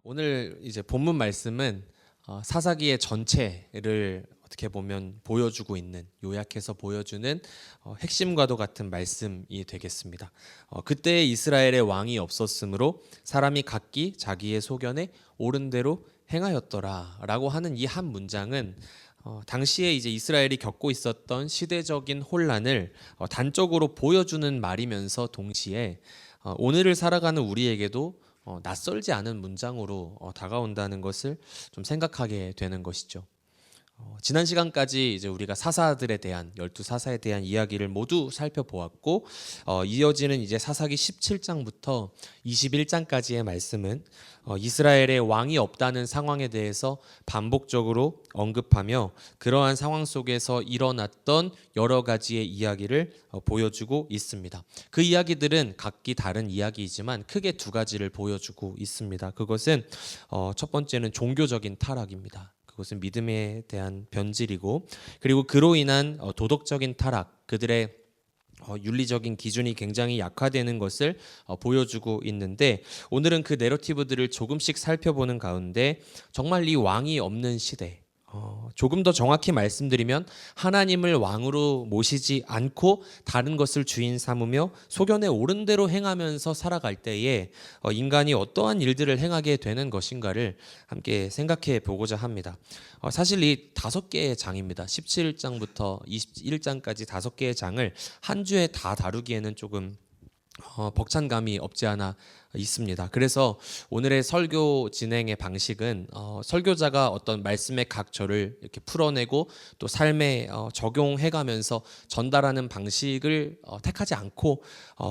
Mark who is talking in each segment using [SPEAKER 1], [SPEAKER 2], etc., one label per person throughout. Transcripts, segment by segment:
[SPEAKER 1] 오늘 이제 본문 말씀은 사사기의 전체를 어떻게 보면 보여주고 있는, 요약해서 보여주는 핵심과도 같은 말씀이 되겠습니다. 그때 이스라엘의 왕이 없었으므로 사람이 각기 자기의 소견에 옳은 대로 행하였더라라고 하는 이 한 문장은 당시에 이제 이스라엘이 겪고 있었던 시대적인 혼란을 단적으로 보여주는 말이면서 동시에 오늘을 살아가는 우리에게도 낯설지 않은 문장으로 다가온다는 것을 좀 생각하게 되는 것이죠. 지난 시간까지 이제 우리가 사사들에 대한 12사사에 대한 이야기를 모두 살펴보았고 이어지는 이제 사사기 17장부터 21장까지의 말씀은 이스라엘의 왕이 없다는 상황에 대해서 반복적으로 언급하며 그러한 상황 속에서 일어났던 여러 가지의 이야기를 보여주고 있습니다. 그 이야기들은 각기 다른 이야기이지만 크게 두 가지를 보여주고 있습니다. 그것은 첫 번째는 종교적인 타락입니다. 그것은 믿음에 대한 변질이고, 그리고 그로 인한 도덕적인 타락, 그들의 윤리적인 기준이 굉장히 약화되는 것을 보여주고 있는데, 오늘은 그 내러티브들을 조금씩 살펴보는 가운데 정말 이 왕이 없는 시대, 조금 더 정확히 말씀드리면 하나님을 왕으로 모시지 않고 다른 것을 주인 삼으며 소견에 옳은 대로 행하면서 살아갈 때에 인간이 어떠한 일들을 행하게 되는 것인가를 함께 생각해 보고자 합니다. 사실 이 5개의 장입니다. 17장부터 21장까지 5개의 장을 한 주에 다 다루기에는 조금 벅찬 감이 없지 않아 있습니다. 그래서 오늘의 설교 진행의 방식은 설교자가 어떤 말씀의 각 절을 이렇게 풀어내고 또 삶에 적용해가면서 전달하는 방식을 택하지 않고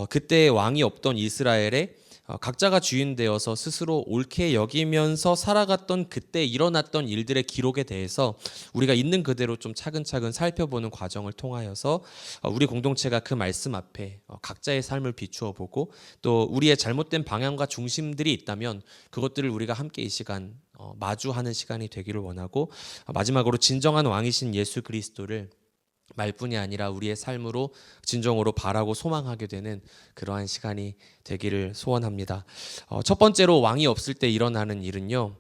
[SPEAKER 1] 그때 왕이 없던 이스라엘에 각자가 주인 되어서 스스로 옳게 여기면서 살아갔던 그때 일어났던 일들의 기록에 대해서 우리가 있는 그대로 좀 차근차근 살펴보는 과정을 통하여서 우리 공동체가 그 말씀 앞에 각자의 삶을 비추어 보고 또 우리의 잘못된 방향과 중심들이 있다면 그것들을 우리가 함께 이 시간 마주하는 시간이 되기를 원하고, 마지막으로 진정한 왕이신 예수 그리스도를 말뿐이 아니라 우리의 삶으로 진정으로 바라고 소망하게 되는 그러한 시간이 되기를 소원합니다. 첫 번째로 왕이 없을 때 일어나는 일은요,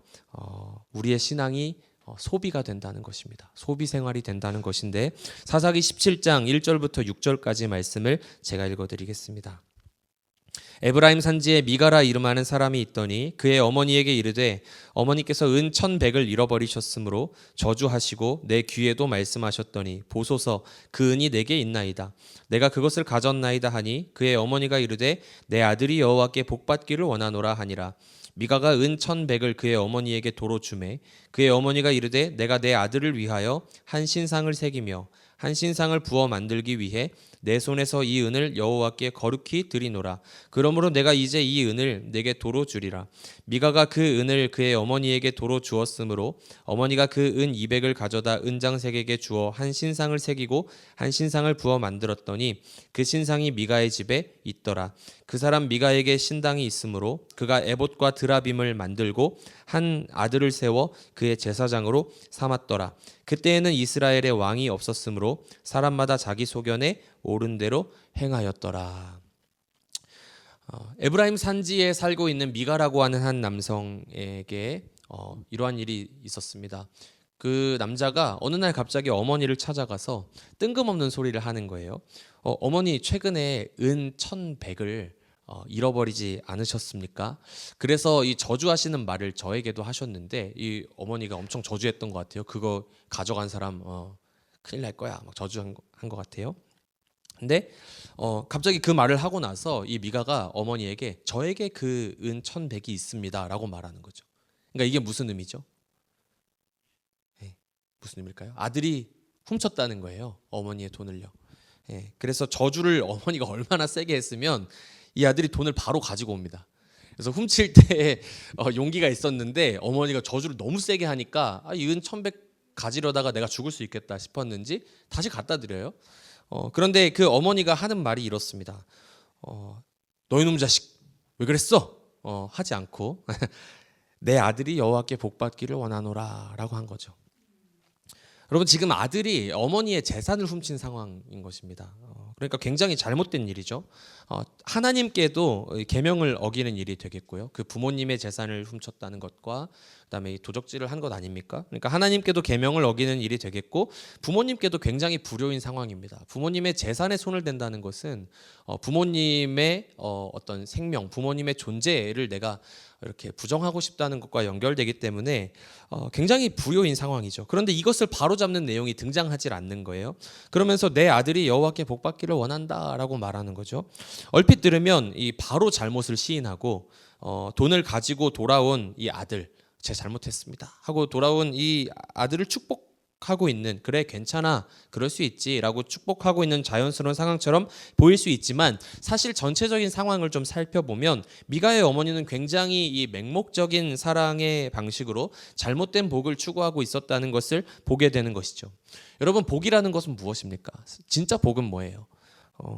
[SPEAKER 1] 우리의 신앙이 소비가 된다는 것입니다. 소비 생활이 된다는 것인데, 사사기 17장 1절부터 6절까지 말씀을 제가 읽어드리겠습니다. 에브라임 산지에 미가라 이름하는 사람이 있더니 그의 어머니에게 이르되 어머니께서 은 1,100을 잃어버리셨으므로 저주하시고 내 귀에도 말씀하셨더니 보소서 그 은이 내게 있나이다. 내가 그것을 가졌나이다 하니 그의 어머니가 이르되 내 아들이 여호와께 복받기를 원하노라 하니라. 미가가 은 1,100을 그의 어머니에게 도로 주매 그의 어머니가 이르되 내가 내 아들을 위하여 한 신상을 새기며 한 신상을 부어 만들기 위해 내 손에서 이 은을 여호와께 거룩히 드리노라. 그러므로 내가 이제 이 은을 내게 도로 주리라. 미가가 그 은을 그의 어머니에게 도로 주었으므로 어머니가 그 은 200을 가져다 은장색에게 주어 한 신상을 새기고 한 신상을 부어 만들었더니 그 신상이 미가의 집에 있더라. 그 사람 미가에게 신당이 있으므로 그가 에봇과 드라빔을 만들고 한 아들을 세워 그의 제사장으로 삼았더라. 그때에는 이스라엘의 왕이 없었으므로 사람마다 자기 소견에 옳은 대로 행하였더라. 에브라임 산지에 살고 있는 미가라고 하는 한 남성에게 이러한 일이 있었습니다. 그 남자가 어느 날 갑자기 어머니를 찾아가서 뜬금없는 소리를 하는 거예요. 어머니 최근에 은 1,100을 잃어버리지 않으셨습니까? 그래서 이 저주하시는 말을 저에게도 하셨는데 이 어머니가 엄청 저주했던 것 같아요. 그거 가져간 사람 큰일 날 거야 막 저주한 것 같아요. 근데 갑자기 그 말을 하고 나서 이 미가가 어머니에게 저에게 그 은 1,100이 있습니다 라고 말하는 거죠. 그러니까 이게 무슨 의미죠? 무슨 의미일까요? 아들이 훔쳤다는 거예요. 어머니의 돈을요. 그래서 저주를 어머니가 얼마나 세게 했으면 이 아들이 돈을 바로 가지고 옵니다. 그래서 훔칠 때 용기가 있었는데 어머니가 저주를 너무 세게 하니까 이 은 1,100 가지려다가 내가 죽을 수 있겠다 싶었는지 다시 갖다 드려요. 그런데 그 어머니가 하는 말이 이렇습니다. 너희 놈 자식 왜 그랬어? 하지 않고 내 아들이 여호와께 복받기를 원하노라 라고 한 거죠. 여러분 지금 아들이 어머니의 재산을 훔친 상황인 것입니다. 그러니까 굉장히 잘못된 일이죠. 하나님께도 계명을 어기는 일이 되겠고요. 그 부모님의 재산을 훔쳤다는 것과 그다음에 이 도적질을 한 것 아닙니까? 그러니까 하나님께도 계명을 어기는 일이 되겠고 부모님께도 굉장히 불효인 상황입니다. 부모님의 재산에 손을 댄다는 것은 부모님의 어떤 생명, 부모님의 존재를 내가 이렇게 부정하고 싶다는 것과 연결되기 때문에 굉장히 불효인 상황이죠. 그런데 이것을 바로잡는 내용이 등장하지 않는 거예요. 그러면서 내 아들이 여호와께 복받기를 원한다라고 말하는 거죠. 얼핏 들으면 이 바로 잘못을 시인하고 돈을 가지고 돌아온 이 아들, 제 잘못했습니다 하고 돌아온 이 아들을 축복하고 있는, 그래 괜찮아 그럴 수 있지라고 축복하고 있는 자연스러운 상황처럼 보일 수 있지만 사실 전체적인 상황을 좀 살펴보면 미가의 어머니는 굉장히 이 맹목적인 사랑의 방식으로 잘못된 복을 추구하고 있었다는 것을 보게 되는 것이죠. 여러분, 복이라는 것은 무엇입니까? 진짜 복은 뭐예요?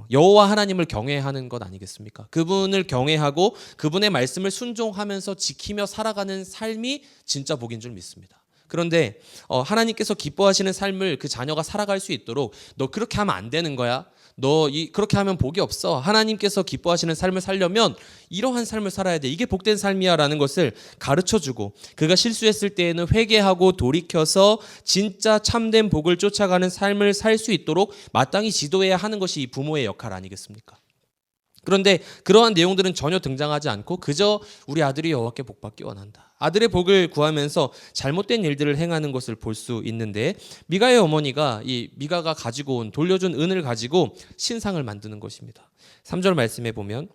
[SPEAKER 1] 여호와 하나님을 경외하는 것 아니겠습니까? 그분을 경외하고 그분의 말씀을 순종하면서 지키며 살아가는 삶이 진짜 복인 줄 믿습니다. 그런데 하나님께서 기뻐하시는 삶을 그 자녀가 살아갈 수 있도록 너 그렇게 하면 안 되는 거야. 너 그렇게 하면 복이 없어. 하나님께서 기뻐하시는 삶을 살려면 이러한 삶을 살아야 돼. 이게 복된 삶이야 라는 것을 가르쳐주고, 그가 실수했을 때에는 회개하고 돌이켜서 진짜 참된 복을 쫓아가는 삶을 살 수 있도록 마땅히 지도해야 하는 것이 이 부모의 역할 아니겠습니까? 그런데 그러한 내용들은 전혀 등장하지 않고 그저 우리 아들이 여호와께 복받기 원한다, 아들의 복을 구하면서 잘못된 일들을 행하는 것을 볼 수 있는데, 미가의 어머니가 이 미가가 가지고 온 돌려준 은을 가지고 신상을 만드는 것입니다. 3절 말씀에 보면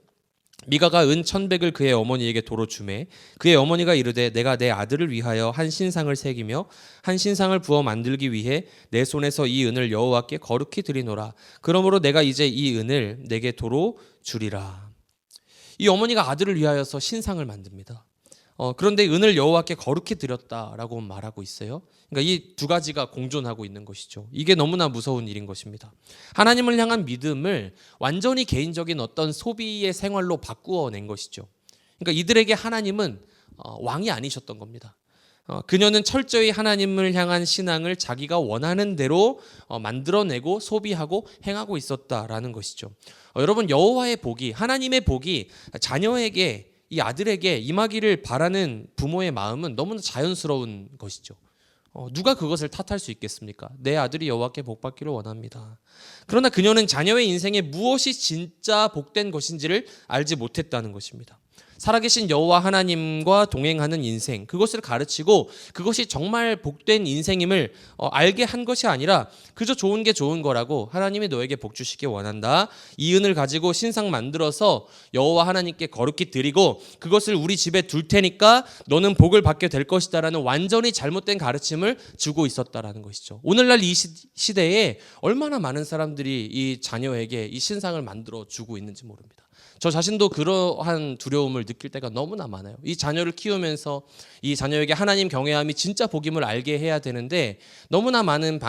[SPEAKER 1] 미가가 은 1,100을 그의 어머니에게 도로 주매 그의 어머니가 이르되 내가 내 아들을 위하여 한 신상을 새기며 한 신상을 부어 만들기 위해 내 손에서 이 은을 여호와께 거룩히 드리노라. 그러므로 내가 이제 이 은을 내게 도로 주리라. 이 어머니가 아들을 위하여서 신상을 만듭니다. 그런데 은을 여호와께 거룩히 드렸다라고 말하고 있어요. 그러니까 이 두 가지가 공존하고 있는 것이죠. 이게 너무나 무서운 일인 것입니다. 하나님을 향한 믿음을 완전히 개인적인 어떤 소비의 생활로 바꾸어 낸 것이죠. 그러니까 이들에게 하나님은 왕이 아니셨던 겁니다. 그녀는 철저히 하나님을 향한 신앙을 자기가 원하는 대로 만들어내고 소비하고 행하고 있었다라는 것이죠. 여러분, 여호와의 복이, 하나님의 복이 자녀에게, 이 아들에게 임하기를 바라는 부모의 마음은 너무나 자연스러운 것이죠. 누가 그것을 탓할 수 있겠습니까? 내 아들이 여호와께 복받기를 원합니다. 그러나 그녀는 자녀의 인생에 무엇이 진짜 복된 것인지를 알지 못했다는 것입니다. 살아계신 여호와 하나님과 동행하는 인생, 그것을 가르치고 그것이 정말 복된 인생임을 알게 한 것이 아니라 그저 좋은 게 좋은 거라고, 하나님이 너에게 복 주시기 원한다, 이 은을 가지고 신상 만들어서 여호와 하나님께 거룩히 드리고 그것을 우리 집에 둘 테니까 너는 복을 받게 될 것이다 라는 완전히 잘못된 가르침을 주고 있었다라는 것이죠. 오늘날 이 시대에 얼마나 많은 사람들이 이 자녀에게 이 신상을 만들어 주고 있는지 모릅니다. 저 자신도 그러한 두려움을 느낄 때가 너무나 많아요. 이 자녀를 키우면서 이 자녀에게 하나님 경외함이 진짜 복임을 알게 해야 되는데, 너무나 많은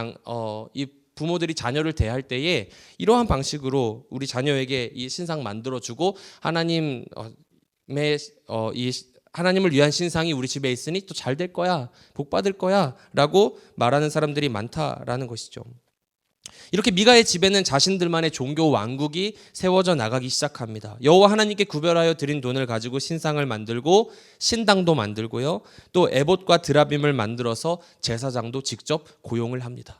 [SPEAKER 1] 이 부모들이 자녀를 대할 때에 이러한 방식으로 우리 자녀에게 이 신상 만들어주고 하나님의 이 하나님을 위한 신상이 우리 집에 있으니 또 잘 될 거야, 복 받을 거야 라고 말하는 사람들이 많다라는 것이죠. 이렇게 미가의 집에는 자신들만의 종교 왕국이 세워져 나가기 시작합니다. 여호와 하나님께 구별하여 드린 돈을 가지고 신상을 만들고 신당도 만들고요, 또 에봇과 드라빔을 만들어서 제사장도 직접 고용을 합니다.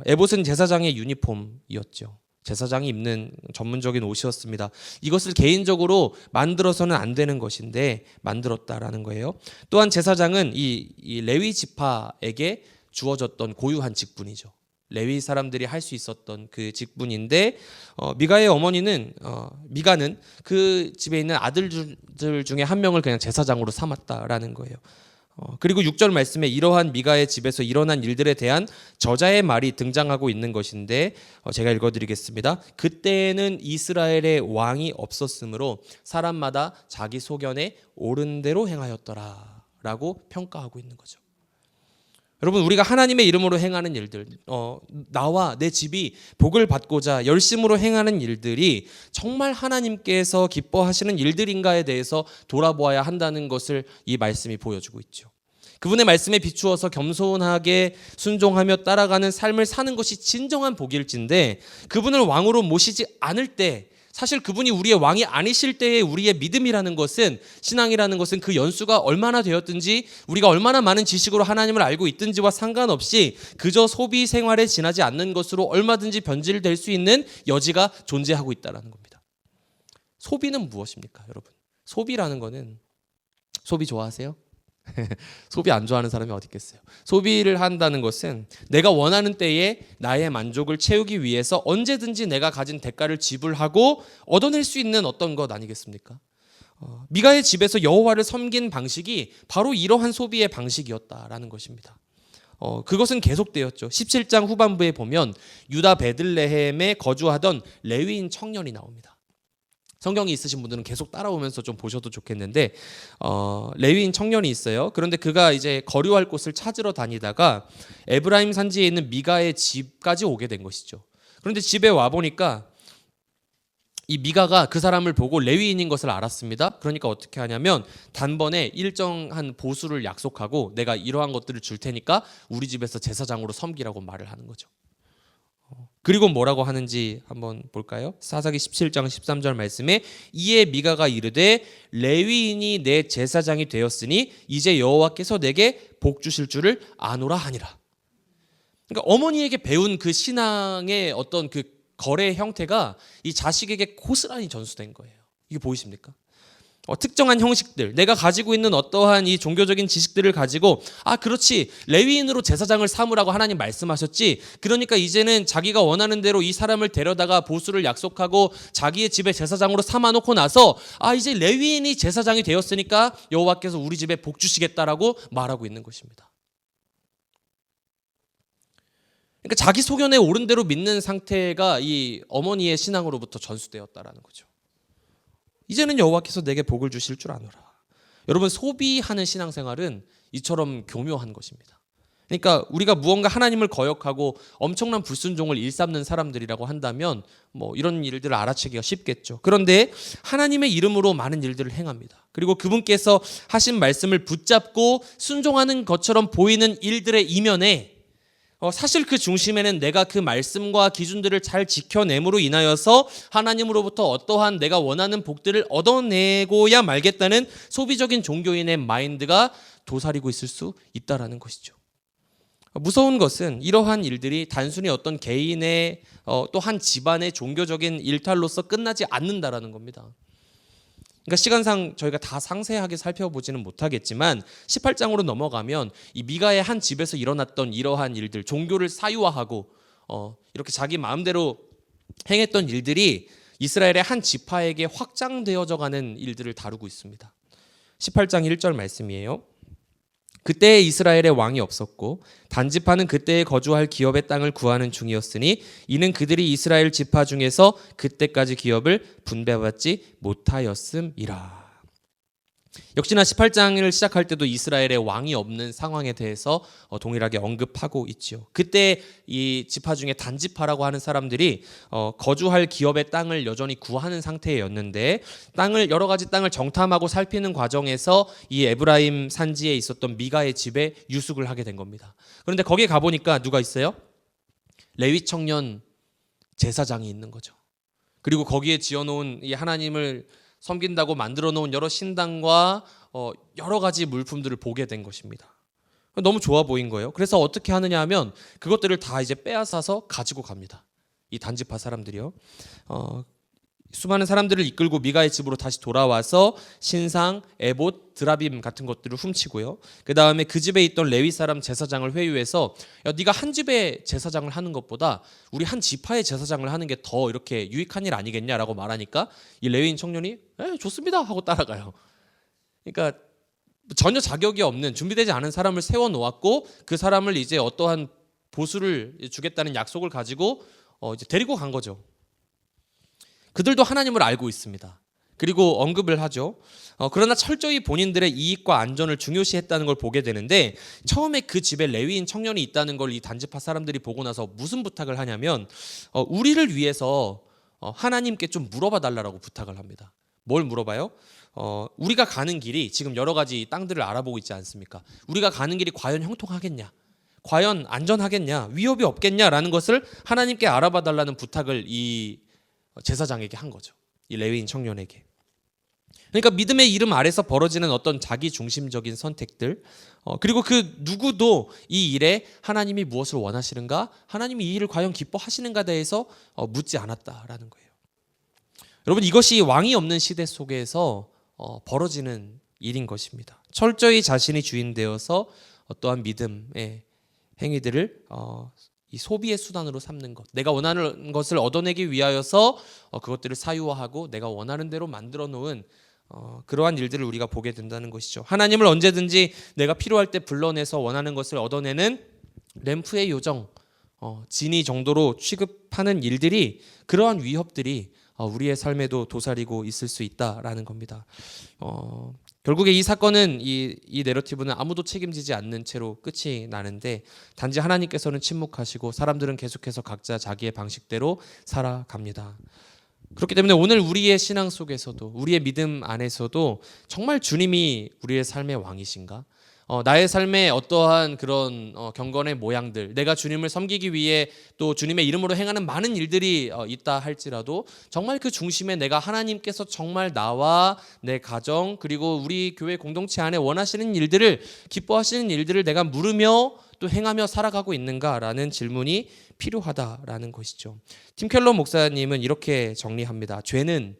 [SPEAKER 1] 에봇은 제사장의 유니폼이었죠. 제사장이 입는 전문적인 옷이었습니다. 이것을 개인적으로 만들어서는 안 되는 것인데 만들었다라는 거예요. 또한 제사장은 이 레위 지파에게 주어졌던 고유한 직분이죠. 레위 사람들이 할 수 있었던 그 직분인데, 미가의 어머니는 미가는 그 집에 있는 아들들 중에 한 명을 그냥 제사장으로 삼았다라는 거예요. 그리고 6절 말씀에 이러한 미가의 집에서 일어난 일들에 대한 저자의 말이 등장하고 있는 것인데, 제가 읽어드리겠습니다. 그때는 이스라엘의 왕이 없었으므로 사람마다 자기 소견에 옳은 대로 행하였더라 라고 평가하고 있는 거죠. 여러분, 우리가 하나님의 이름으로 행하는 일들, 나와 내 집이 복을 받고자 열심으로 행하는 일들이 정말 하나님께서 기뻐하시는 일들인가에 대해서 돌아보아야 한다는 것을 이 말씀이 보여주고 있죠. 그분의 말씀에 비추어서 겸손하게 순종하며 따라가는 삶을 사는 것이 진정한 복일진데, 그분을 왕으로 모시지 않을 때, 사실 그분이 우리의 왕이 아니실 때의 우리의 믿음이라는 것은, 신앙이라는 것은 그 연수가 얼마나 되었든지, 우리가 얼마나 많은 지식으로 하나님을 알고 있든지와 상관없이 그저 소비 생활에 지나지 않는 것으로 얼마든지 변질될 수 있는 여지가 존재하고 있다는 겁니다. 소비는 무엇입니까, 여러분? 소비라는 거는, 소비 좋아하세요? 소비 안 좋아하는 사람이 어디 있겠어요? 소비를 한다는 것은 내가 원하는 때에 나의 만족을 채우기 위해서 언제든지 내가 가진 대가를 지불하고 얻어낼 수 있는 어떤 것 아니겠습니까? 미가의 집에서 여호와를 섬긴 방식이 바로 이러한 소비의 방식이었다라는 것입니다. 그것은 계속되었죠. 17장 후반부에 보면 유다 베들레헴에 거주하던 레위인 청년이 나옵니다. 성경이 있으신 분들은 계속 따라오면서 좀 보셔도 좋겠는데, 레위인 청년이 있어요. 그런데 그가 이제 거류할 곳을 찾으러 다니다가 에브라임 산지에 있는 미가의 집까지 오게 된 것이죠. 그런데 집에 와 보니까 이 미가가 그 사람을 보고 레위인인 것을 알았습니다. 그러니까 어떻게 하냐면 단번에 일정한 보수를 약속하고, 내가 이러한 것들을 줄 테니까 우리 집에서 제사장으로 섬기라고 말을 하는 거죠. 그리고 뭐라고 하는지 한번 볼까요? 사사기 17장 13절 말씀에 이에 미가가 이르되 레위인이 내 제사장이 되었으니 이제 여호와께서 내게 복 주실 줄을 아노라 하니라. 그러니까 어머니에게 배운 그 신앙의 어떤 그 거래 형태가 이 자식에게 고스란히 전수된 거예요. 이게 보이십니까? 특정한 형식들, 내가 가지고 있는 어떠한 이 종교적인 지식들을 가지고, 그렇지, 레위인으로 제사장을 삼으라고 하나님 말씀하셨지, 그러니까 이제는 자기가 원하는 대로 이 사람을 데려다가 보수를 약속하고 자기의 집에 제사장으로 삼아놓고 나서 이제 레위인이 제사장이 되었으니까 여호와께서 우리 집에 복 주시겠다라고 말하고 있는 것입니다. 그러니까 자기 소견에 옳은 대로 믿는 상태가 이 어머니의 신앙으로부터 전수되었다라는 거죠. 이제는 여호와께서 내게 복을 주실 줄 아노라. 여러분, 소비하는 신앙생활은 이처럼 교묘한 것입니다. 그러니까 우리가 무언가 하나님을 거역하고 엄청난 불순종을 일삼는 사람들이라고 한다면 이런 일들을 알아채기가 쉽겠죠. 그런데 하나님의 이름으로 많은 일들을 행합니다. 그리고 그분께서 하신 말씀을 붙잡고 순종하는 것처럼 보이는 일들의 이면에 사실 그 중심에는 내가 그 말씀과 기준들을 잘 지켜냄으로 인하여서 하나님으로부터 어떠한 내가 원하는 복들을 얻어내고야 말겠다는 소비적인 종교인의 마인드가 도사리고 있을 수 있다라는 것이죠. 무서운 것은 이러한 일들이 단순히 어떤 개인의 또 한 집안의 종교적인 일탈로서 끝나지 않는다라는 겁니다. 그러니까 시간상 저희가 다 상세하게 살펴보지는 못하겠지만 18장으로 넘어가면 이 미가의 한 집에서 일어났던 이러한 일들, 종교를 사유화하고 이렇게 자기 마음대로 행했던 일들이 이스라엘의 한 지파에게 확장되어져 가는 일들을 다루고 있습니다. 18장 1절 말씀이에요. 그때에 이스라엘의 왕이 없었고 단지파는 그때에 거주할 기업의 땅을 구하는 중이었으니 이는 그들이 이스라엘 지파 중에서 그때까지 기업을 분배받지 못하였음이라. 역시나 18장을 시작할 때도 이스라엘의 왕이 없는 상황에 대해서 동일하게 언급하고 있죠. 그때 이 지파 중에 단지파라고 하는 사람들이 거주할 기업의 땅을 여전히 구하는 상태였는데, 여러 가지 땅을 정탐하고 살피는 과정에서 이 에브라임 산지에 있었던 미가의 집에 유숙을 하게 된 겁니다. 그런데 거기에 가보니까 누가 있어요? 레위 청년 제사장이 있는 거죠. 그리고 거기에 지어놓은 이 하나님을 섬긴다고 만들어 놓은 여러 신당과 여러 가지 물품들을 보게 된 것입니다. 너무 좋아 보인 거예요. 그래서 어떻게 하느냐 하면 그것들을 다 이제 빼앗아서 가지고 갑니다. 이 단지파 사람들이요. 수많은 사람들을 이끌고 미가의 집으로 다시 돌아와서 신상, 에봇, 드라빔 같은 것들을 훔치고요. 그 다음에 그 집에 있던 레위 사람 제사장을 회유해서 네가 한 집의 제사장을 하는 것보다 우리 한 지파의 제사장을 하는 게 더 이렇게 유익한 일 아니겠냐라고 말하니까 이 레위인 청년이 좋습니다 하고 따라가요. 그러니까 전혀 자격이 없는, 준비되지 않은 사람을 세워놓았고 그 사람을 이제 어떠한 보수를 주겠다는 약속을 가지고 이제 데리고 간 거죠. 그들도 하나님을 알고 있습니다. 그리고 언급을 하죠. 그러나 철저히 본인들의 이익과 안전을 중요시했다는 걸 보게 되는데, 처음에 그 집에 레위인 청년이 있다는 걸 이 단지파 사람들이 보고 나서 무슨 부탁을 하냐면 우리를 위해서 하나님께 좀 물어봐 달라고 부탁을 합니다. 뭘 물어봐요? 우리가 가는 길이 지금 여러 가지 땅들을 알아보고 있지 않습니까? 우리가 가는 길이 과연 형통하겠냐? 과연 안전하겠냐? 위협이 없겠냐라는 것을 하나님께 알아봐 달라는 부탁을 이 제사장에게 한 거죠. 이 레위인 청년에게. 그러니까 믿음의 이름 아래서 벌어지는 어떤 자기 중심적인 선택들, 그리고 그 누구도 이 일에 하나님이 무엇을 원하시는가, 하나님이 이 일을 과연 기뻐하시는가 대해서 묻지 않았다라는 거예요. 여러분, 이것이 왕이 없는 시대 속에서 벌어지는 일인 것입니다. 철저히 자신이 주인 되어서 어떠한 믿음의 행위들을 이 소비의 수단으로 삼는 것, 내가 원하는 것을 얻어내기 위하여서 그것들을 사유화하고 내가 원하는 대로 만들어 놓은 그러한 일들을 우리가 보게 된다는 것이죠. 하나님을 언제든지 내가 필요할 때 불러내서 원하는 것을 얻어내는 램프의 요정, 진이 정도로 취급하는 일들이, 그러한 위협들이 우리의 삶에도 도사리고 있을 수 있다라는 겁니다. 결국에 이 사건은 이 내러티브는 아무도 책임지지 않는 채로 끝이 나는데, 단지 하나님께서는 침묵하시고 사람들은 계속해서 각자 자기의 방식대로 살아갑니다. 그렇기 때문에 오늘 우리의 신앙 속에서도, 우리의 믿음 안에서도 정말 주님이 우리의 삶의 왕이신가? 나의 삶에 어떠한 그런 경건의 모양들, 내가 주님을 섬기기 위해 또 주님의 이름으로 행하는 많은 일들이 있다 할지라도 정말 그 중심에 내가 하나님께서 정말 나와 내 가정, 그리고 우리 교회 공동체 안에 원하시는 일들을, 기뻐하시는 일들을 내가 물으며 또 행하며 살아가고 있는가라는 질문이 필요하다라는 것이죠. 팀 켈러 목사님은 이렇게 정리합니다. 죄는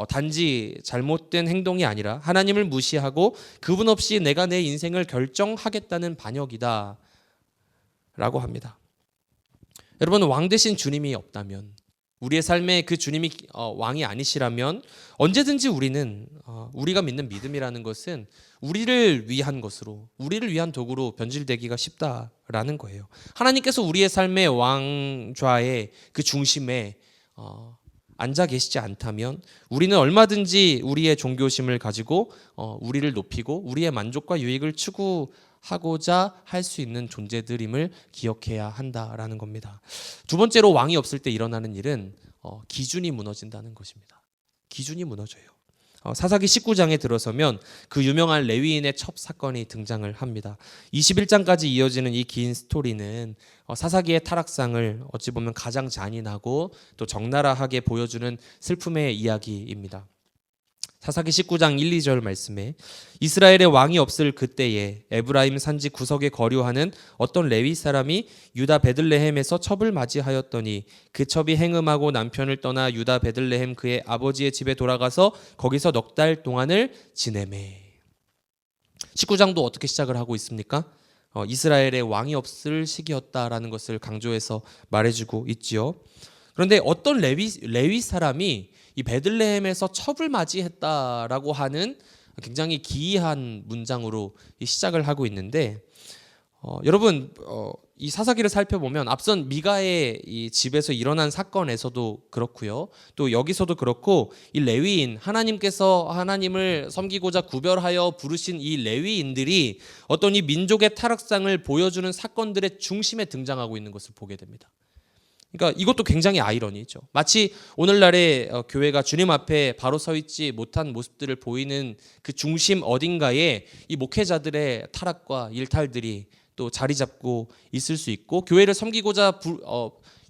[SPEAKER 1] 단지 잘못된 행동이 아니라 하나님을 무시하고 그분 없이 내가 내 인생을 결정하겠다는 반역이다 라고 합니다. 여러분, 왕 대신 주님이 없다면, 우리의 삶에 그 주님이 왕이 아니시라면 언제든지 우리는 우리가 믿는 믿음이라는 것은 우리를 위한 것으로, 우리를 위한 도구로 변질되기가 쉽다라는 거예요. 하나님께서 우리의 삶의 왕좌의 그 중심에 앉아 계시지 않다면 우리는 얼마든지 우리의 종교심을 가지고 우리를 높이고 우리의 만족과 유익을 추구하고자 할 수 있는 존재들임을 기억해야 한다라는 겁니다. 두 번째로, 왕이 없을 때 일어나는 일은 기준이 무너진다는 것입니다. 기준이 무너져요. 사사기 19장에 들어서면 그 유명한 레위인의 첩 사건이 등장을 합니다. 21장까지 이어지는 이 긴 스토리는 사사기의 타락상을 어찌 보면 가장 잔인하고 또 적나라하게 보여주는 슬픔의 이야기입니다. 사사기 19장 1, 2절 말씀에 이스라엘의 왕이 없을 그때에 에브라임 산지 구석에 거류하는 어떤 레위 사람이 유다 베들레헴에서 첩을 맞이하였더니 그 첩이 행음하고 남편을 떠나 유다 베들레헴 그의 아버지의 집에 돌아가서 거기서 넉 달 동안을 지내매. 19장도 어떻게 시작을 하고 있습니까? 이스라엘의 왕이 없을 시기였다라는 것을 강조해서 말해주고 있지요. 그런데 어떤 레위 사람이 이 베들레헴에서 첩을 맞이했다라고 하는 굉장히 기이한 문장으로 시작을 하고 있는데, 여러분, 이 사사기를 살펴보면 앞선 미가의 이 집에서 일어난 사건에서도 그렇고요, 또 여기서도 그렇고, 이 레위인, 하나님께서 하나님을 섬기고자 구별하여 부르신 이 레위인들이 어떤 이 민족의 타락상을 보여주는 사건들의 중심에 등장하고 있는 것을 보게 됩니다. 그러니까 이것도 굉장히 아이러니죠. 마치 오늘날의 교회가 주님 앞에 바로 서 있지 못한 모습들을 보이는 그 중심 어딘가에 이 목회자들의 타락과 일탈들이 또 자리 잡고 있을 수 있고, 교회를 섬기고자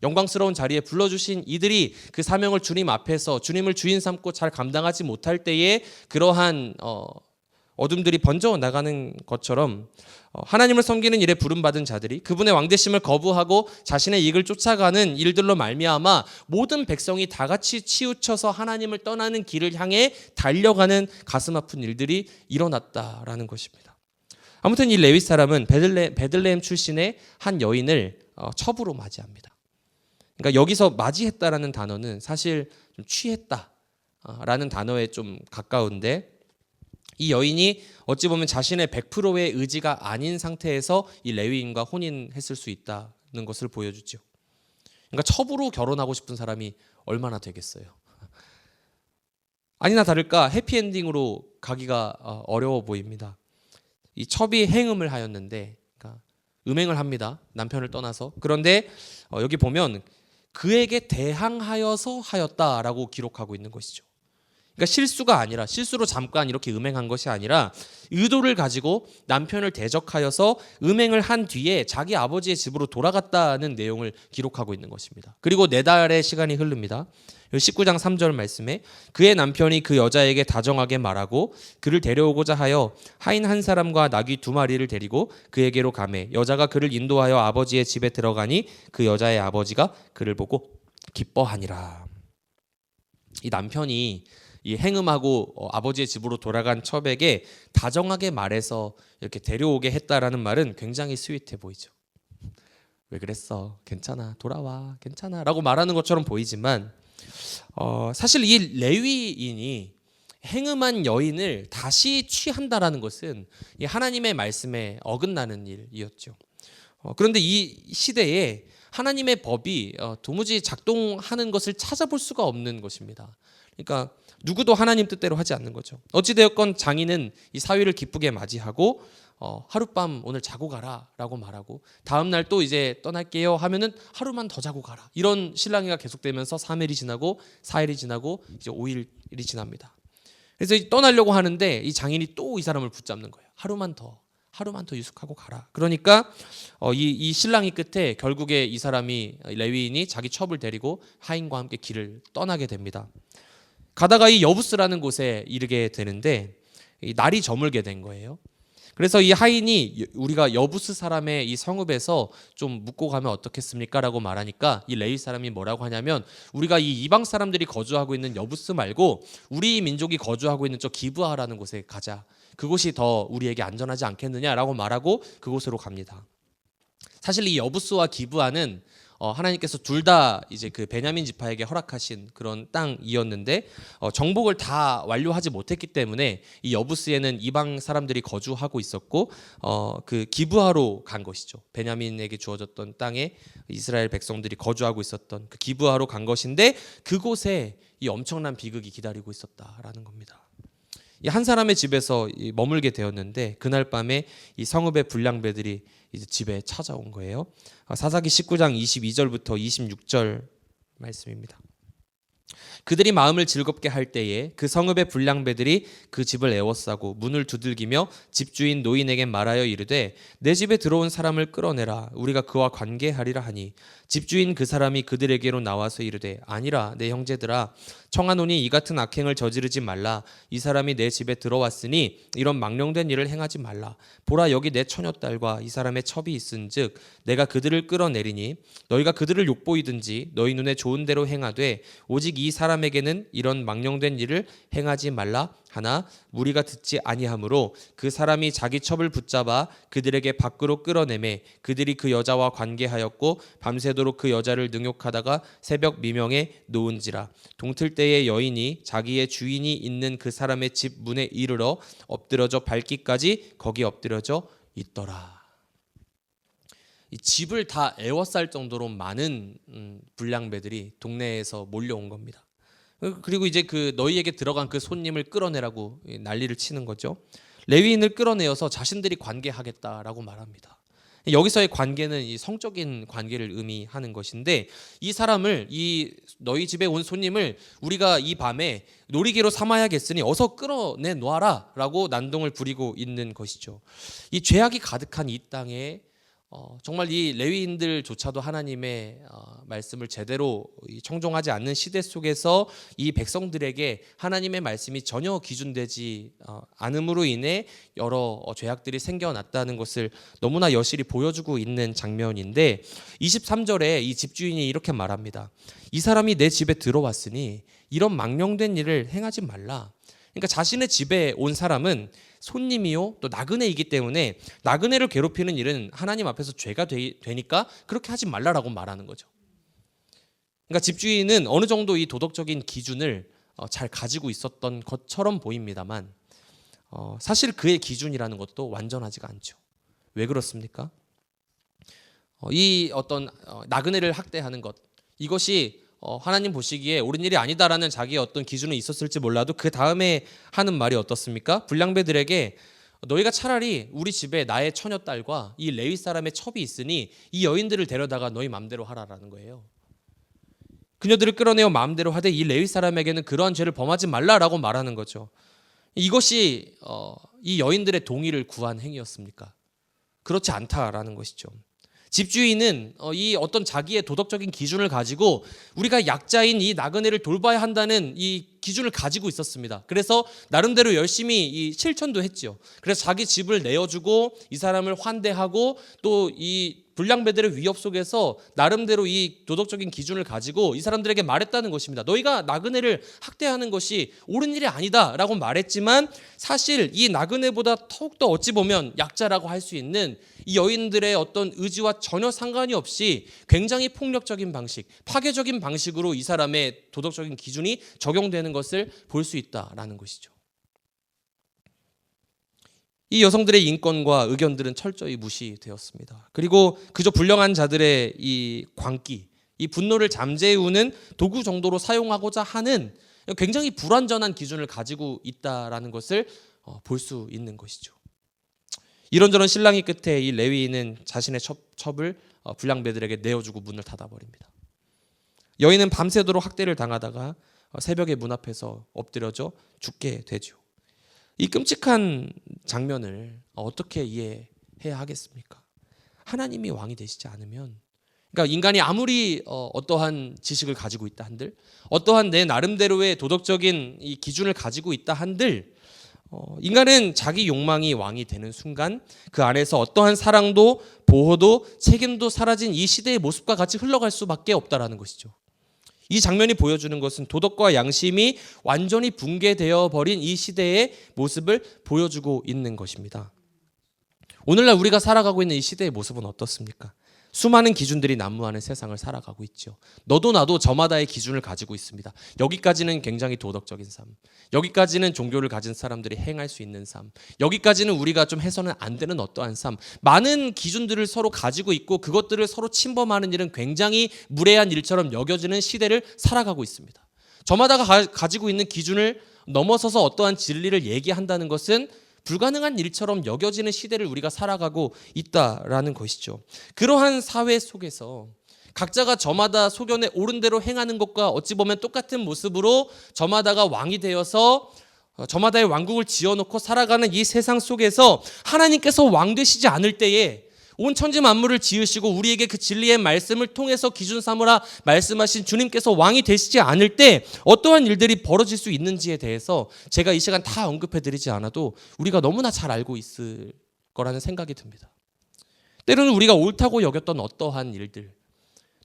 [SPEAKER 1] 영광스러운 자리에 불러주신 이들이 그 사명을 주님 앞에서 주님을 주인 삼고 잘 감당하지 못할 때에 그러한 어둠들이 번져 나가는 것처럼, 하나님을 섬기는 일에 부름받은 자들이 그분의 왕되심을 거부하고 자신의 이익을 쫓아가는 일들로 말미암아 모든 백성이 다 같이 치우쳐서 하나님을 떠나는 길을 향해 달려가는 가슴 아픈 일들이 일어났다라는 것입니다. 아무튼 이 레위 사람은 베들레헴 출신의 한 여인을 첩으로 맞이합니다. 그러니까 여기서 맞이했다라는 단어는 사실 좀 취했다라는 단어에 좀 가까운데, 이 여인이 어찌 보면 자신의 100%의 의지가 아닌 상태에서 이 레위인과 혼인했을 수 있다는 것을 보여주죠. 그러니까 첩으로 결혼하고 싶은 사람이 얼마나 되겠어요. 아니나 다를까 해피엔딩으로 가기가 어려워 보입니다. 이 첩이 행음을 하였는데, 그러니까 음행을 합니다. 남편을 떠나서. 그런데 여기 보면 그에게 대항하여서 하였다라고 기록하고 있는 것이죠. 그러니까 실수가 아니라 실수로 잠깐 이렇게 음행한 것이 아니라 의도를 가지고 남편을 대적하여서 음행을 한 뒤에 자기 아버지의 집으로 돌아갔다는 내용을 기록하고 있는 것입니다. 그리고 4달의 시간이 흐릅니다. 19장 3절 말씀에 그의 남편이 그 여자에게 다정하게 말하고 그를 데려오고자 하여 하인 한 사람과 나귀 2마리를 데리고 그에게로 가매 여자가 그를 인도하여 아버지의 집에 들어가니 그 여자의 아버지가 그를 보고 기뻐하니라. 이 남편이 이 행음하고 아버지의 집으로 돌아간 첩에게 다정하게 말해서 이렇게 데려오게 했다라는 말은 굉장히 스윗해 보이죠. 왜 그랬어? 괜찮아. 돌아와. 괜찮아. 라고 말하는 것처럼 보이지만 사실 이 레위인이 행음한 여인을 다시 취한다라는 것은 이 하나님의 말씀에 어긋나는 일이었죠. 그런데 이 시대에 하나님의 법이 도무지 작동하는 것을 찾아볼 수가 없는 것입니다. 그러니까 누구도 하나님 뜻대로 하지 않는 거죠. 어찌되었건 장인은 이 사위를 기쁘게 맞이하고 하룻밤 오늘 자고 가라 라고 말하고 다음날 또 이제 떠날게요 하면은 하루만 더 자고 가라. 이런 실랑이가 계속되면서 3일이 지나고 4일이 지나고 이제 5일이 지납니다. 그래서 떠나려고 하는데 이 장인이 또 이 사람을 붙잡는 거예요. 하루만 더 유숙하고 가라. 그러니까 이 신랑이 끝에 결국에 이 사람이 레위인이 자기 첩을 데리고 하인과 함께 길을 떠나게 됩니다. 가다가 이 여부스라는 곳에 이르게 되는데 날이 저물게 된 거예요. 그래서 이 하인이 우리가 여부스 사람의 이 성읍에서 좀 묵고 가면 어떻겠습니까? 라고 말하니까 이 레위 사람이 뭐라고 하냐면 우리가 이 이방 사람들이 거주하고 있는 여부스 말고 우리 민족이 거주하고 있는 저 기브아라는 곳에 가자. 그곳이 더 우리에게 안전하지 않겠느냐라고 말하고 그곳으로 갑니다. 사실 이 여부스와 기브아는 하나님께서 둘 다 이제 그 베냐민 지파에게 허락하신 그런 땅이었는데 정복을 다 완료하지 못했기 때문에 이 여부스에는 이방 사람들이 거주하고 있었고 그 기브아로 간 것이죠. 베냐민에게 주어졌던 땅에 이스라엘 백성들이 거주하고 있었던 그 기브아로 간 것인데 그곳에 이 엄청난 비극이 기다리고 있었다라는 겁니다. 이 한 사람의 집에서 머물게 되었는데 그날 밤에 이 성읍의 불량배들이 이제 집에 찾아온 거예요. 사사기 19장 22절부터 26절 말씀입니다. 그들이 마음을 즐겁게 할 때에 그 성읍의 불량배들이 그 집을 에워싸고 문을 두들기며 집주인 노인에게 말하여 이르되 내 집에 들어온 사람을 끌어내라 우리가 그와 관계하리라 하니 집주인 그 사람이 그들에게로 나와서 이르되 아니라 내 형제들아 청하노니 이 같은 악행을 저지르지 말라 이 사람이 내 집에 들어왔으니 이런 망령된 일을 행하지 말라 보라 여기 내 처녀딸과 이 사람의 첩이 있은즉 내가 그들을 끌어내리니 너희가 그들을 욕보이든지 너희 눈에 좋은 대로 행하되 오직 이 사람에게는 이런 망령된 일을 행하지 말라 하나 무리가 듣지 아니하므로 그 사람이 자기 첩을 붙잡아 그들에게 밖으로 끌어내매 그들이 그 여자와 관계하였고 밤새도록 그 여자를 능욕하다가 새벽 미명에 놓은지라 동틀 때에 여인이 자기의 주인이 있는 그 사람의 집 문에 이르러 엎드러져 밟기까지 거기 엎드려져 있더라. 이 집을 다 에워쌀 정도로 많은 불량배들이 동네에서 몰려온 겁니다. 그리고 이제 그 너희에게 들어간 그 손님을 끌어내라고 난리를 치는 거죠. 레위인을 끌어내어서 자신들이 관계하겠다라고 말합니다. 여기서의 관계는 이 성적인 관계를 의미하는 것인데 이 사람을 이 너희 집에 온 손님을 우리가 이 밤에 놀이개로 삼아야겠으니 어서 끌어내 놓아라라고 난동을 부리고 있는 것이죠. 이 죄악이 가득한 이 땅에 정말 이 레위인들조차도 하나님의 말씀을 제대로 청종하지 않는 시대 속에서 이 백성들에게 하나님의 말씀이 전혀 기준되지 않음으로 인해 여러 죄악들이 생겨났다는 것을 너무나 여실히 보여주고 있는 장면인데 23절에 이 집주인이 이렇게 말합니다. 이 사람이 내 집에 들어왔으니 이런 망령된 일을 행하지 말라. 그러니까 자신의 집에 온 사람은 손님이요 또 나그네이기 때문에 나그네를 괴롭히는 일은 하나님 앞에서 죄가 되니까 그렇게 하지 말라라고 말하는 거죠. 그러니까 집주인은 어느 정도 이 도덕적인 기준을 잘 가지고 있었던 것처럼 보입니다만 사실 그의 기준이라는 것도 완전하지가 않죠. 왜 그렇습니까? 이 어떤 나그네를 학대하는 것 이것이 하나님 보시기에 옳은 일이 아니다라는 자기의 어떤 기준은 있었을지 몰라도 그 다음에 하는 말이 어떻습니까? 불량배들에게 너희가 차라리 우리 집에 나의 처녀딸과 이 레위 사람의 첩이 있으니 이 여인들을 데려다가 너희 맘대로 하라라는 거예요. 그녀들을 끌어내어 마음대로 하되 이 레위 사람에게는 그러한 죄를 범하지 말라라고 말하는 거죠. 이것이 이 여인들의 동의를 구한 행위였습니까? 그렇지 않다라는 것이죠. 집주인은 이 어떤 자기의 도덕적인 기준을 가지고 우리가 약자인 이 나그네를 돌봐야 한다는 이 기준을 가지고 있었습니다. 그래서 나름대로 열심히 이 실천도 했죠. 그래서 자기 집을 내어주고 이 사람을 환대하고 또 이 불량배들의 위협 속에서 나름대로 이 도덕적인 기준을 가지고 이 사람들에게 말했다는 것입니다. 너희가 나그네를 학대하는 것이 옳은 일이 아니다라고 말했지만 사실 이 나그네보다 더욱더 어찌 보면 약자라고 할 수 있는 이 여인들의 어떤 의지와 전혀 상관이 없이 굉장히 폭력적인 방식, 파괴적인 방식으로 이 사람의 도덕적인 기준이 적용되는 것을 볼 수 있다라는 것이죠. 이 여성들의 인권과 의견들은 철저히 무시되었습니다. 그리고 그저 불량한 자들의 이 광기, 이 분노를 잠재우는 도구 정도로 사용하고자 하는 굉장히 불완전한 기준을 가지고 있다라는 것을 볼 수 있는 것이죠. 이런저런 실랑이 끝에 이 레위인은 자신의 첩을 불량배들에게 내어주고 문을 닫아버립니다. 여인은 밤새도록 학대를 당하다가 새벽에 문 앞에서 엎드려져 죽게 되죠. 이 끔찍한 장면을 어떻게 이해해야 하겠습니까? 하나님이 왕이 되시지 않으면, 그러니까 인간이 아무리 어떠한 지식을 가지고 있다 한들, 어떠한 내 나름대로의 도덕적인 이 기준을 가지고 있다 한들, 인간은 자기 욕망이 왕이 되는 순간 그 안에서 어떠한 사랑도 보호도 책임도 사라진 이 시대의 모습과 같이 흘러갈 수밖에 없다라는 것이죠. 이 장면이 보여주는 것은 도덕과 양심이 완전히 붕괴되어 버린 이 시대의 모습을 보여주고 있는 것입니다. 오늘날 우리가 살아가고 있는 이 시대의 모습은 어떻습니까? 수많은 기준들이 난무하는 세상을 살아가고 있죠. 너도 나도 저마다의 기준을 가지고 있습니다. 여기까지는 굉장히 도덕적인 삶, 여기까지는 종교를 가진 사람들이 행할 수 있는 삶, 여기까지는 우리가 좀 해서는 안 되는 어떠한 삶, 많은 기준들을 서로 가지고 있고 그것들을 서로 침범하는 일은 굉장히 무례한 일처럼 여겨지는 시대를 살아가고 있습니다. 저마다가 가지고 있는 기준을 넘어서서 어떠한 진리를 얘기한다는 것은 불가능한 일처럼 여겨지는 시대를 우리가 살아가고 있다라는 것이죠. 그러한 사회 속에서 각자가 저마다 소견에 옳은 대로 행하는 것과 어찌 보면 똑같은 모습으로 저마다가 왕이 되어서 저마다의 왕국을 지어놓고 살아가는 이 세상 속에서 하나님께서 왕 되시지 않을 때에 온 천지 만물을 지으시고 우리에게 그 진리의 말씀을 통해서 기준 삼으라 말씀하신 주님께서 왕이 되시지 않을 때 어떠한 일들이 벌어질 수 있는지에 대해서 제가 이 시간 다 언급해드리지 않아도 우리가 너무나 잘 알고 있을 거라는 생각이 듭니다. 때로는 우리가 옳다고 여겼던 어떠한 일들,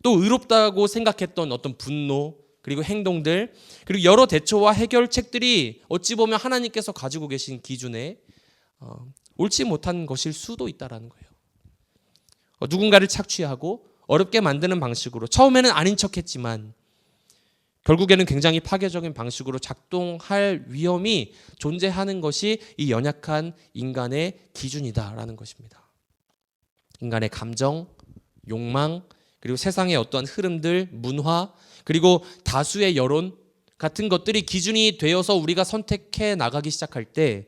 [SPEAKER 1] 또 의롭다고 생각했던 어떤 분노, 그리고 행동들, 그리고 여러 대처와 해결책들이 어찌 보면 하나님께서 가지고 계신 기준에 옳지 못한 것일 수도 있다라는 거예요. 누군가를 착취하고 어렵게 만드는 방식으로 처음에는 아닌 척했지만 결국에는 굉장히 파괴적인 방식으로 작동할 위험이 존재하는 것이 이 연약한 인간의 기준이다라는 것입니다. 인간의 감정, 욕망, 그리고 세상의 어떠한 흐름들, 문화, 그리고 다수의 여론 같은 것들이 기준이 되어서 우리가 선택해 나가기 시작할 때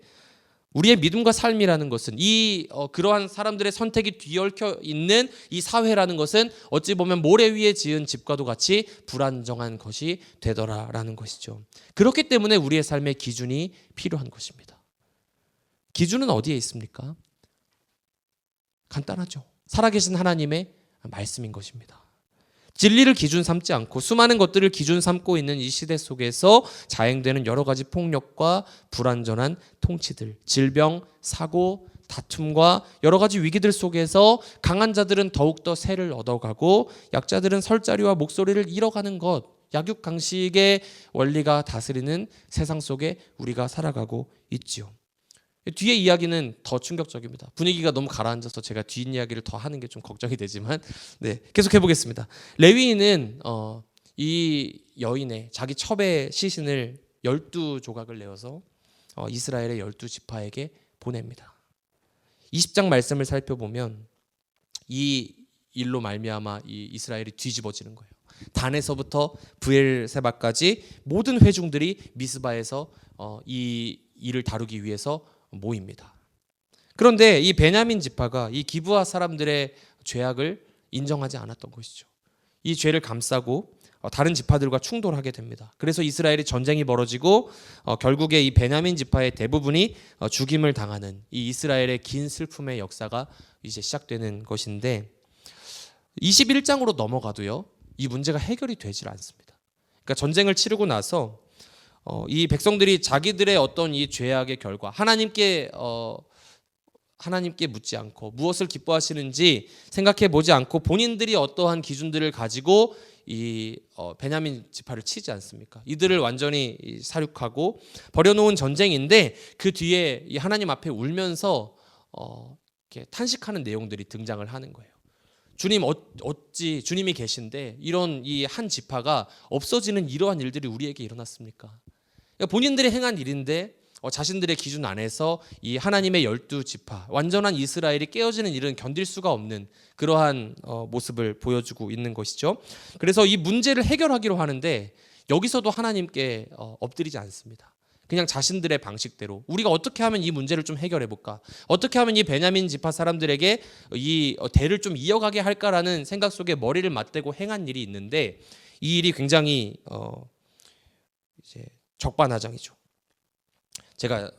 [SPEAKER 1] 우리의 믿음과 삶이라는 것은 그러한 사람들의 선택이 뒤얽혀 있는 이 사회라는 것은 어찌 보면 모래 위에 지은 집과도 같이 불안정한 것이 되더라라는 것이죠. 그렇기 때문에 우리의 삶의 기준이 필요한 것입니다. 기준은 어디에 있습니까? 간단하죠. 살아계신 하나님의 말씀인 것입니다. 진리를 기준 삼지 않고 수많은 것들을 기준 삼고 있는 이 시대 속에서 자행되는 여러 가지 폭력과 불완전한 통치들, 질병, 사고, 다툼과 여러 가지 위기들 속에서 강한 자들은 더욱더 세를 얻어가고 약자들은 설 자리와 목소리를 잃어가는 것, 약육강식의 원리가 다스리는 세상 속에 우리가 살아가고 있지요. 뒤에 이야기는 더 충격적입니다. 분위기가 너무 가라앉아서 제가 뒷이야기를 더 하는 게 좀 걱정이 되지만 계속 해보겠습니다. 레위인은 이 여인의 자기 첩의 시신을 12조각을 내어서 이스라엘의 12지파에게 보냅니다. 20장 말씀을 살펴보면 이 일로 말미암아 이 이스라엘이 뒤집어지는 거예요. 단에서부터 브엘세바까지 모든 회중들이 미스바에서 이 일을 다루기 위해서 모입니다. 그런데 이 베냐민 지파가 이 기브아 사람들의 죄악을 인정하지 않았던 것이죠. 이 죄를 감싸고 다른 지파들과 충돌하게 됩니다. 그래서 이스라엘이 전쟁이 벌어지고 결국에 이 베냐민 지파의 대부분이 죽임을 당하는 이 이스라엘의 긴 슬픔의 역사가 이제 시작되는 것인데 21장으로 넘어가도요. 이 문제가 해결이 되질 않습니다. 그러니까 전쟁을 치르고 나서 이 백성들이 자기들의 어떤 이 죄악의 결과 하나님께 묻지 않고 무엇을 기뻐하시는지 생각해 보지 않고 본인들이 어떠한 기준들을 가지고 이 베냐민 지파를 치지 않습니까? 이들을 완전히 사륙하고 버려놓은 전쟁인데 그 뒤에 이 하나님 앞에 울면서 이렇게 탄식하는 내용들이 등장을 하는 거예요. 주님 어찌 주님이 계신데 이런 이 한 지파가 없어지는 이러한 일들이 우리에게 일어났습니까? 그러니까 본인들이 행한 일인데 자신들의 기준 안에서 이 하나님의 12지파 완전한 이스라엘이 깨어지는 일은 견딜 수가 없는 그러한 모습을 보여주고 있는 것이죠. 그래서 이 문제를 해결하기로 하는데 여기서도 하나님께 엎드리지 않습니다. 그냥 자신들의 방식대로 우리가 어떻게 하면 이 문제를 좀 해결해 볼까? 어떻게 하면 이 베냐민 지파 사람들에게 이 대를 좀 이어가게 할까라는 생각 속에 머리를 맞대고 행한 일이 있는데 이 일이 굉장히 이제 적반하장이죠. 제가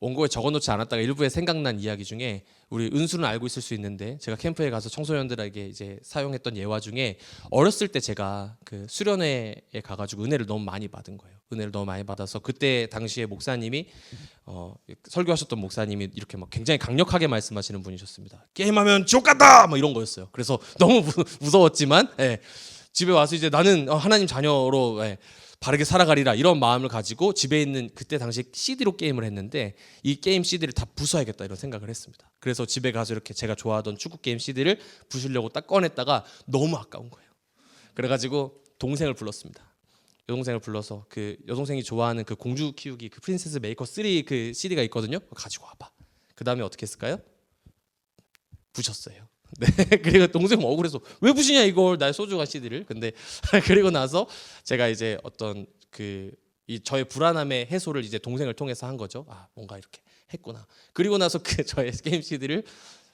[SPEAKER 1] 원고에 적어놓지 않았다가 일부에 생각난 이야기 중에 우리 은수는 알고 있을 수 있는데 제가 캠프에 가서 청소년들에게 이제 사용했던 예화 중에 어렸을 때 제가 그 수련회에 가가지고 은혜를 너무 많이 받은 거예요. 은혜를 너무 많이 받아서 그때 당시에 목사님이 설교하셨던 목사님이 이렇게 막 굉장히 강력하게 말씀하시는 분이셨습니다. 게임하면 지옥 간다! 뭐 이런 거였어요. 그래서 너무 무서웠지만 집에 와서 이제 나는 하나님 자녀로 바르게 살아가리라 이런 마음을 가지고 집에 있는 그때 당시 CD로 게임을 했는데 이 게임 CD를 다 부숴야겠다 이런 생각을 했습니다. 그래서 집에 가서 이렇게 제가 좋아하던 축구 게임 CD를 부수려고 딱 꺼냈다가 너무 아까운 거예요. 그래가지고 동생을 불렀습니다. 여동생을 불러서 그 여동생이 좋아하는 그 공주 키우기 그 프린세스 메이커 3 그 CD가 있거든요. 가지고 와봐. 그 다음에 어떻게 했을까요? 부셨어요. 네, 그리고 동생 억울해서 왜 부시냐 이걸 나의 소중한 CD를. 근데 그리고 나서 제가 이제 어떤 이 저의 불안함의 해소를 이제 동생을 통해서 한 거죠. 아 뭔가 이렇게 했구나. 그리고 나서 그 저의 게임 CD를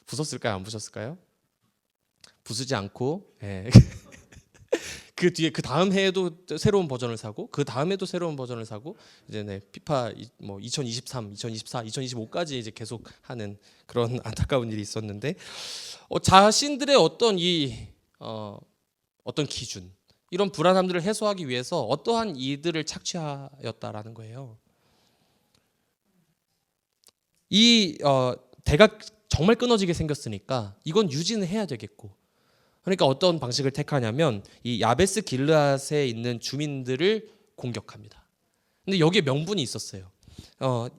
[SPEAKER 1] 부쉈을까요? 안 부쉈을까요? 부수지 않고 그 뒤에 그 다음 해에도 새로운 버전을 사고 그 다음에도 새로운 버전을 사고 이제 피파 뭐 2023, 2024, 2025까지 이제 계속 하는 그런 안타까운 일이 있었는데 자신들의 어떤 어떤 기준 이런 불안함들을 해소하기 위해서 어떠한 이들을 착취하였다라는 거예요. 이 대가 정말 끊어지게 생겼으니까 이건 유지는 해야 되겠고. 그러니까 어떤 방식을 택하냐면 이 야베스 길르앗에 있는 주민들을 공격합니다. 근데 여기에 명분이 있었어요.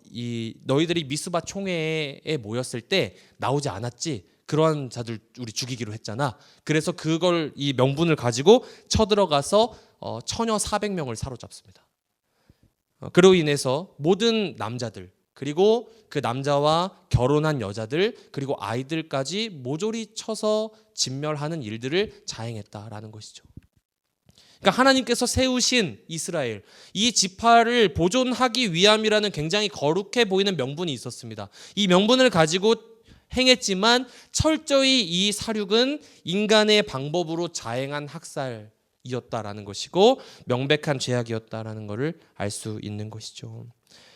[SPEAKER 1] 이 너희들이 미스바 총회에 모였을 때 나오지 않았지? 그러한 자들 우리 죽이기로 했잖아. 그래서 그걸 이 명분을 가지고 쳐들어가서 처녀 400명을 사로잡습니다. 그로 인해서 모든 남자들 그리고 그 남자와 결혼한 여자들 그리고 아이들까지 모조리 쳐서 진멸하는 일들을 자행했다라는 것이죠. 그러니까 하나님께서 세우신 이스라엘 이 지파를 보존하기 위함이라는 굉장히 거룩해 보이는 명분이 있었습니다. 이 명분을 가지고 행했지만 철저히 이 사륙은 인간의 방법으로 자행한 학살이었다라는 것이고 명백한 죄악이었다라는 것을 알 수 있는 것이죠.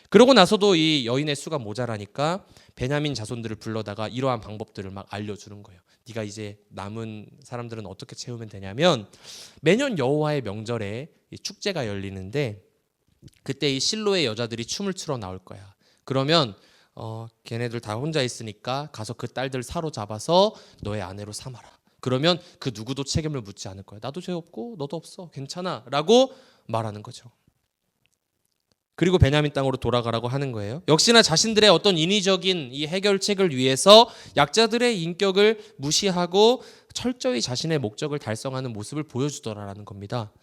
[SPEAKER 1] 그러고 나서도 이 여인의 수가 모자라니까 베냐민 자손들을 불러다가 이러한 방법들을 막 알려주는 거예요. 네가 이제 남은 사람들은 어떻게 채우면 되냐면 매년 여호와의 명절에 축제가 열리는데 그때 이 실로의 여자들이 춤을 추러 나올 거야. 그러면 걔네들 다 혼자 있으니까 가서 그 딸들 사로잡아서 너의 아내로 삼아라. 그러면 그 누구도 책임을 묻지 않을 거야. 나도 죄 없고 너도 없어. 괜찮아 라고 말하는 거죠. 그리고 베냐민 땅으로 돌아가라고 하는 거예요. 역시나 자신들의 어떤 인위적인 이 해결책을 위해서 약자들의 인격을 무시하고 철저히 자신의 목적을 달성하는 모습을 보여주더라라는 겁니다.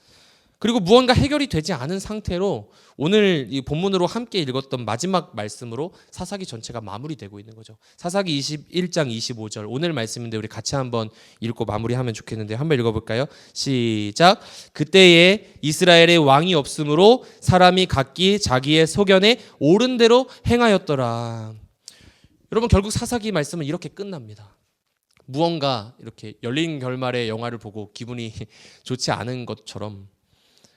[SPEAKER 1] 그리고 무언가 해결이 되지 않은 상태로 오늘 이 본문으로 함께 읽었던 마지막 말씀으로 사사기 전체가 마무리되고 있는 거죠. 사사기 21장 25절 오늘 말씀인데 우리 같이 한번 읽고 마무리하면 좋겠는데 한번 읽어볼까요? 시작. 그때에 이스라엘의 왕이 없으므로 사람이 각기 자기의 소견에 옳은 대로 행하였더라. 여러분 결국 사사기 말씀은 이렇게 끝납니다. 무언가 이렇게 열린 결말의 영화를 보고 기분이 좋지 않은 것처럼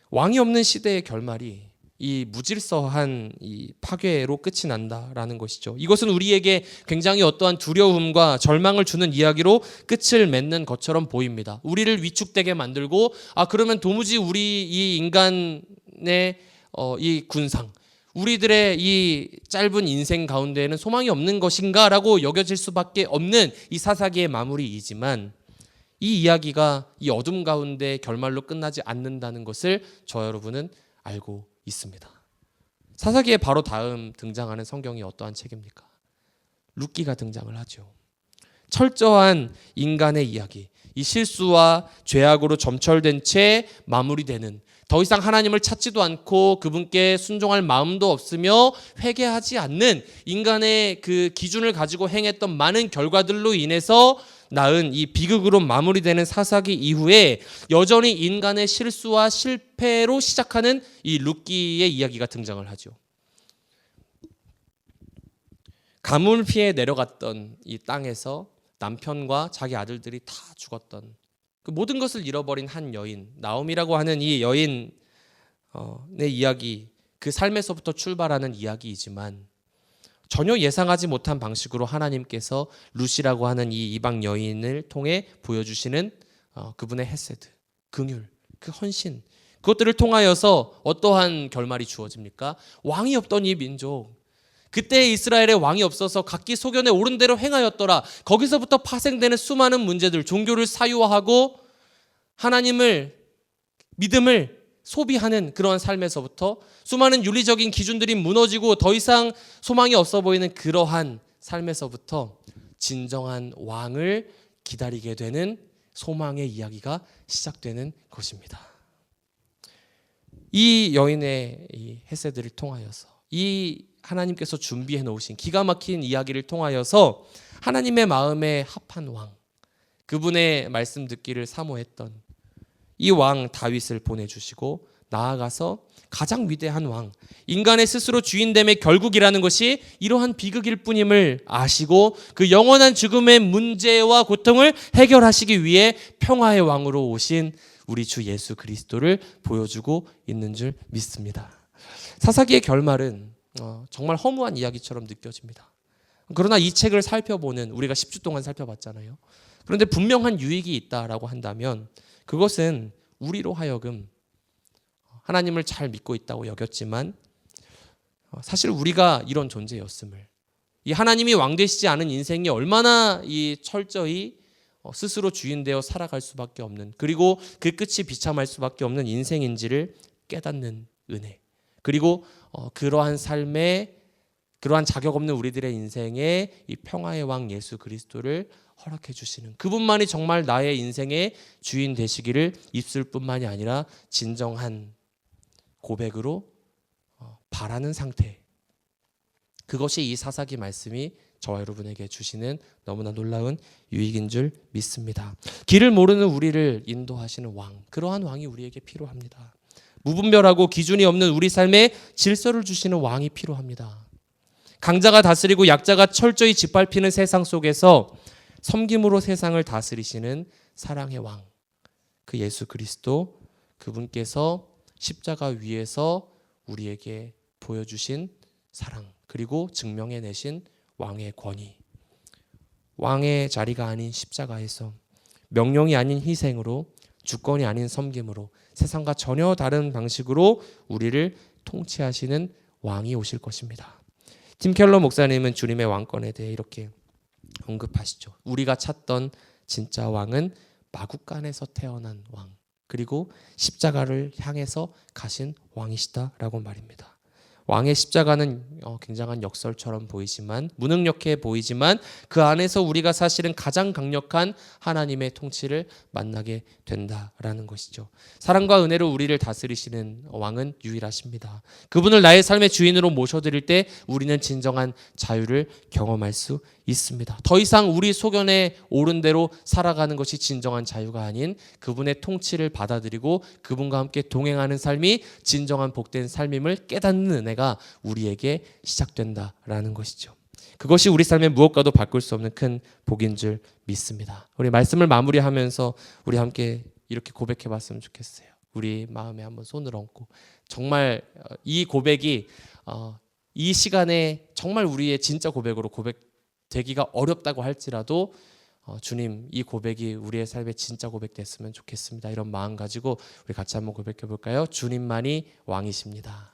[SPEAKER 1] 왕이 없는 시대의 결말이 이 무질서한 이 파괴로 끝이 난다라는 것이죠. 이것은 우리에게 굉장히 어떠한 두려움과 절망을 주는 이야기로 끝을 맺는 것처럼 보입니다. 우리를 위축되게 만들고 그러면 도무지 우리 이 인간의 이 군상, 우리들의 이 짧은 인생 가운데에는 소망이 없는 것인가라고 여겨질 수밖에 없는 이 사사기의 마무리이지만 이 이야기가 이 어둠 가운데 결말로 끝나지 않는다는 것을 저 여러분은 알고 있습니다. 사사기의 바로 다음 등장하는 성경이 어떠한 책입니까? 룻기가 등장을 하죠. 철저한 인간의 이야기, 이 실수와 죄악으로 점철된 채 마무리되는, 더 이상 하나님을 찾지도 않고 그분께 순종할 마음도 없으며 회개하지 않는 인간의 그 기준을 가지고 행했던 많은 결과들로 인해서 낳은 이 비극으로 마무리되는 사사기 이후에 여전히 인간의 실수와 실패로 시작하는 이 룻기의 이야기가 등장을 하죠. 가뭄을 피해 내려갔던 이 땅에서 남편과 자기 아들들이 다 죽었던 그 모든 것을 잃어버린 한 여인, 나옴이라고 하는 이 여인의 이야기, 그 삶에서부터 출발하는 이야기이지만 전혀 예상하지 못한 방식으로 하나님께서 룻이라고 하는 이 이방 여인을 통해 보여주시는 그분의 헤세드, 긍휼, 그 헌신, 그것들을 통하여서 어떠한 결말이 주어집니까? 왕이 없던 이 민족, 그때 이스라엘에 왕이 없어서 각기 소견에 옳은 대로 행하였더라. 거기서부터 파생되는 수많은 문제들, 종교를 사유화하고 하나님을, 믿음을 소비하는 그러한 삶에서부터 수많은 윤리적인 기준들이 무너지고 더 이상 소망이 없어 보이는 그러한 삶에서부터 진정한 왕을 기다리게 되는 소망의 이야기가 시작되는 것입니다. 이 여인의 이 헤세드를 통하여서, 이 하나님께서 준비해 놓으신 기가 막힌 이야기를 통하여서 하나님의 마음에 합한 왕, 그분의 말씀 듣기를 사모했던 이 왕 다윗을 보내주시고 나아가서 가장 위대한 왕, 인간의 스스로 주인됨의 결국이라는 것이 이러한 비극일 뿐임을 아시고 그 영원한 죽음의 문제와 고통을 해결하시기 위해 평화의 왕으로 오신 우리 주 예수 그리스도를 보여주고 있는 줄 믿습니다. 사사기의 결말은 정말 허무한 이야기처럼 느껴집니다. 그러나 이 책을 살펴보는, 우리가 10주 동안 살펴봤잖아요. 그런데 분명한 유익이 있다라고 한다면 그것은 우리로 하여금 하나님을 잘 믿고 있다고 여겼지만 사실 우리가 이런 존재였음을, 이 하나님이 왕 되시지 않은 인생이 얼마나 이 철저히 스스로 주인되어 살아갈 수밖에 없는, 그리고 그 끝이 비참할 수밖에 없는 인생인지를 깨닫는 은혜, 그리고 그러한 삶에, 그러한 자격 없는 우리들의 인생에 이 평화의 왕 예수 그리스도를 허락해 주시는 그분만이 정말 나의 인생의 주인 되시기를 입술 뿐만이 아니라 진정한 고백으로 바라는 상태, 그것이 이 사사기 말씀이 저와 여러분에게 주시는 너무나 놀라운 유익인 줄 믿습니다. 길을 모르는 우리를 인도하시는 왕, 그러한 왕이 우리에게 필요합니다. 무분별하고 기준이 없는 우리 삶에 질서를 주시는 왕이 필요합니다. 강자가 다스리고 약자가 철저히 짓밟히는 세상 속에서 섬김으로 세상을 다스리시는 사랑의 왕, 그 예수 그리스도, 그분께서 십자가 위에서 우리에게 보여주신 사랑, 그리고 증명해내신 왕의 권위, 왕의 자리가 아닌 십자가에서 명령이 아닌 희생으로, 주권이 아닌 섬김으로 세상과 전혀 다른 방식으로 우리를 통치하시는 왕이 오실 것입니다. 팀 켈러 목사님은 주님의 왕권에 대해 이렇게 언급하시죠. 우리가 찾던 진짜 왕은 마구간에서 태어난 왕, 그리고 십자가를 향해서 가신 왕이시다라고 말입니다. 왕의 십자가는 굉장한 역설처럼 보이지만, 무능력해 보이지만 그 안에서 우리가 사실은 가장 강력한 하나님의 통치를 만나게 된다라는 것이죠. 사랑과 은혜로 우리를 다스리시는 왕은 유일하십니다. 그분을 나의 삶의 주인으로 모셔드릴 때 우리는 진정한 자유를 경험할 수 있습니다. 더 이상 우리 소견에 옳은 대로 살아가는 것이 진정한 자유가 아닌 그분의 통치를 받아들이고 그분과 함께 동행하는 삶이 진정한 복된 삶임을 깨닫는 은혜가 우리에게 시작된다라는 것이죠. 그것이 우리 삶의 무엇과도 바꿀 수 없는 큰 복인 줄 믿습니다. 우리 말씀을 마무리하면서 우리 함께 이렇게 고백해 봤으면 좋겠어요. 우리 마음에 한번 손을 얹고 정말 이 고백이 이 시간에 정말 우리의 진짜 고백으로 고백되기가 어렵다고 할지라도 주님, 이 고백이 우리의 삶의 진짜 고백 됐으면 좋겠습니다. 이런 마음 가지고 우리 같이 한번 고백해 볼까요? 주님만이 왕이십니다.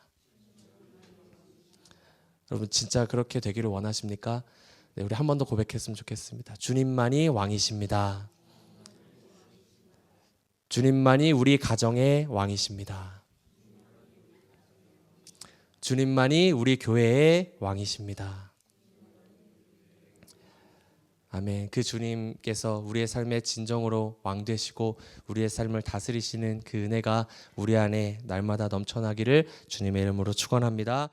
[SPEAKER 1] 여러분 진짜 그렇게 되기를 원하십니까? 네, 우리 한 번 더 고백했으면 좋겠습니다. 주님만이 왕이십니다. 주님만이 우리 가정의 왕이십니다. 주님만이 우리 교회의 왕이십니다. 아멘. 그 주님께서 우리의 삶의 진정으로 왕 되시고 우리의 삶을 다스리시는 그 은혜가 우리 안에 날마다 넘쳐나기를 주님의 이름으로 축원합니다.